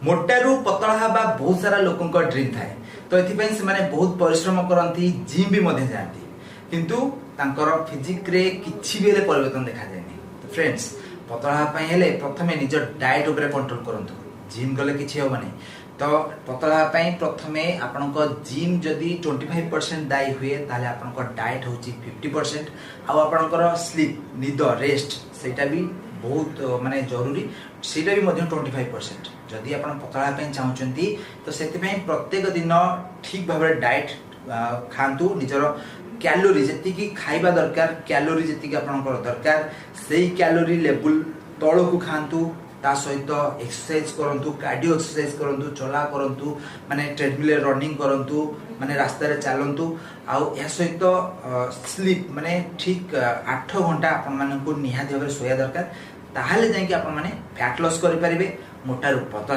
मोटारू पतला हवा बहुत सारा लोक ड्रीम थाए तो ये बहुत परिश्रम करती जिम भी जाती किंतु फिजिक रे किछि भी परिवर्तन देखा जाए। तो फ्रेंड्स पतला हेले प्रथमे निज डाइट उपर कंट्रोल करंतु जिम गले किछि होबनी। तो पतला प्रथमे आपण जिम जदि 25% दायी हुए ताले आपण डाइट होची 50% आउ आपण स्लीप निद रेस्ट सेटा भी बहुत माने जरूरी सेटा भी 25%। जदि आपण पतला चाहूचंती तो सेति प्रत्येक दिन ठीक भाव डाइट खातु निजर कैलोरी जी खाइबा दरकार कैलोरी जी आपंकर दरकार से कैलोरी लेवल तल को खातु ता सहित एक्सरसाइज करंतु कार्डियो एक्सरसाइज करंतु चला करंतु माने ट्रेडमिल रनिंग करंतु माने रास्ता रे चलंतु आउ या सहित स्लीप माने ठीक 8 घंटा आपन मानन को निहाती भाबे सोया दरकार ताहाले जाय कि आपन माने फैट लॉस करि परिबे मोटा रूप पतला